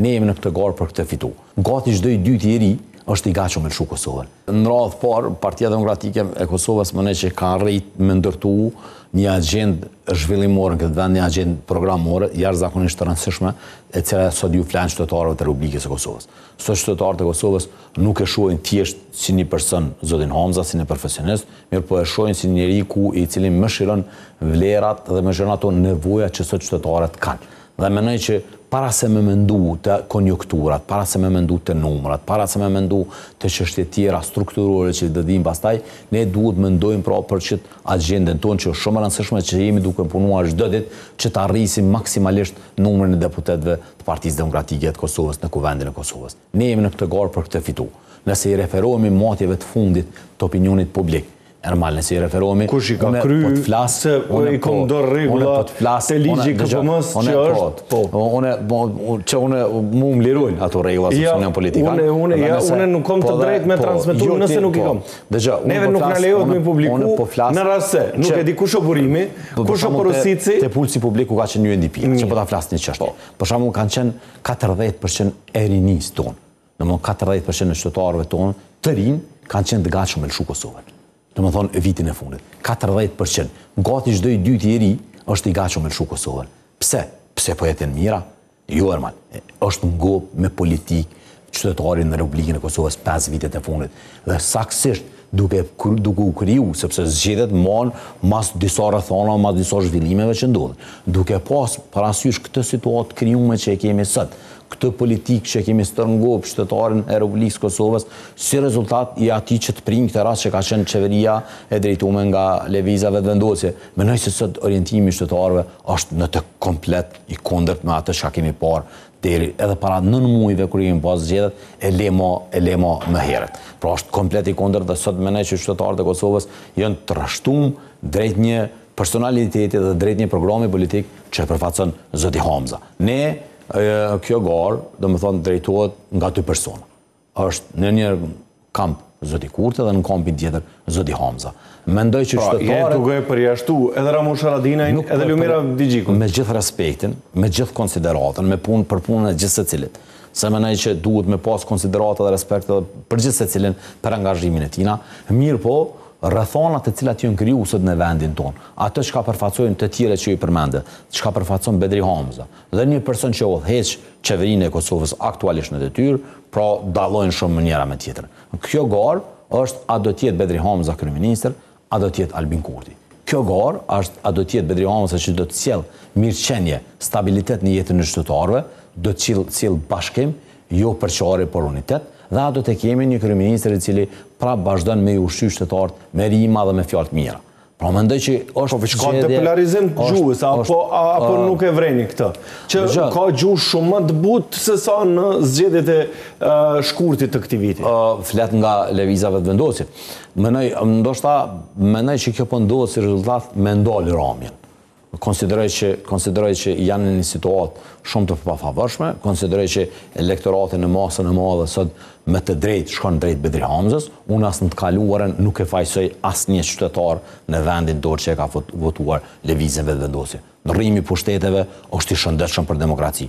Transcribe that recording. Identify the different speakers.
Speaker 1: Ne jemi në këtë garë për këtë fitu. Gati çdo i dytë i ri është i gatshëm me lëshu Kosovën. Në radhë parë, Partia Demokratike e Kosovës më ne që ka rrit me ndërtu një agjendë zhvillimore në këtë vend, një agjendë programore, jashtëzakonisht të rëndësishme, e cila sot ju flan qytetarëve të Republikës së Kosovës. Sot qytetarët e Kosovës nuk e shohin thjesht si një person zotin Hamza, si një profesionist, mirë po e shohin si njeri i cili mëshiron vlerat dhe mëshiron ato nevoja që sot qytetarët kanë. Dhe mendoj që para se me mendu të konjunkturat, para se me mendu të numrat, para se me mendu të çështje tjera strukturore që do dim pastaj, ne duhet mendojmë pra për çet agjendën tonë që është shumë e rëndësishme që jemi duke punuar çdo ditë që të arrisim maksimalisht numrin e deputetëve të Partisë Demokratike të Kosovës në Kuvendin e Kosovës. Ne jemi në këtë garë për këtë fitu. Nëse i referohemi matjeve të fundit të opinionit publik, normal, nëse i referohemi,
Speaker 2: kush i ka kry, se i kom dorë regula të ligji KPM-s që është,
Speaker 1: unë mu më lirujnë ato regula se unë jam politikan.
Speaker 2: Unë nuk kom të drejt me transmitu nëse nuk i kom. Neve nuk në lejot me publiku në rase, nuk e di kush o burimi, kush o porosici.
Speaker 1: Te pulsi publiku ka qenë UNDP, që po ta flasë një qështë. Për shamu kanë qenë 40% e rinis tonë. Në më 40% në qytetarëve tonë të rinë kanë qenë të gatshëm me lëshu Kosovën. Të më thonë vitin e fundit. 40%. Gati çdo i dytë i ri është i gatshëm me lëshu Kosovën. Pse? Pse po jetë mira? Jo, normal. Është ngop me politikë qytetarin në Republikën e Kosovës 5 vitet e fundit. Dhe saktësisht duke u kriju, sepse zgjedhjet mas disa rrethana, mas disa zhvillimeve që ndodhin. Duke pas parasysh këtë situatë krijuar që e kemi sot, këtë politikë që kemi stërngop qytetarin e Republikës Kosovës, si rezultat i atij që të prind këtë rast që ka qenë qeveria e drejtuar nga lëvizjeve të vendosje. Mendoj se sot orientimi i qytetarëve është në të komplet i kundërt me atë që kemi parë deri edhe para 9 muajve kur kemi pas zgjedhjet e lemo më herët. Pra është komplet i kundërt dhe sot mendoj që qytetarët e Kosovës janë të rrashtuar drejt një personaliteti dhe drejt një programi politik që e përfaqëson zoti Hamza. Kjo garë, do më thonë, drejtohet nga dy persona. Është në një kamp zoti Kurti dhe në kampin tjetër zoti Hamza. Mendoj që qytetarët...
Speaker 2: Jenë duke përjashtu edhe Ramush Haradinaj edhe Lumira Digjikun.
Speaker 1: Me gjithë respektin, me gjithë konsideratën, me punë për punën e gjithë secili. Se mendoj që duhet me pas konsideratë dhe respekt edhe për gjithë secilin për angazhimin e tina. Mirë po, rrethonat e cilat janë kriju sot në vendin tonë, atë që ka përfaqësojnë të tjere që i përmende, që ka përfaqëson Bedri Hamza, dhe një person që udhëheq qeverinë e Kosovës aktualisht në detyrë, pra dallojnë shumë mënyra me tjetër. Kjo garë është a do t'jetë Bedri Hamza kryeministër, a do t'jetë Albin Kurti. Kjo garë është a do t'jetë Bedri Hamza që do të sjellë mirëqenie, stabilitet në jetën e qytetarëve, do të sjellë bashkim, jo përçarje por unitet, dhe a do të kemi një kryeministër i cili prap vazhdon me i ushqy qytetarët me rima dhe me fjalë të mira. Pra mendoj që është
Speaker 2: ka depolarizim të gjuhës, apo nuk e vreni këtë? Që ka gjuhë shumë më të butë se sa në zgjedhjet e shkurtit të këtij viti.
Speaker 1: Flet nga lëvizjave të vendosit. Mendoj që kjo po ndodhet si rezultat me ndalë ramjen. Konsideroj që janë në një situatë shumë të pafavorshme, konsideroj që elektorati në masën e madhe sot me të drejtë shkon drejt Bedri Hamzës, unë as në të kaluarën nuk e fajsoj asnjë qytetar në vendin dorë që e ka votuar lëvizjeve të vendosje. Ndrrimi i pushteteve është i shëndetshëm për demokraci.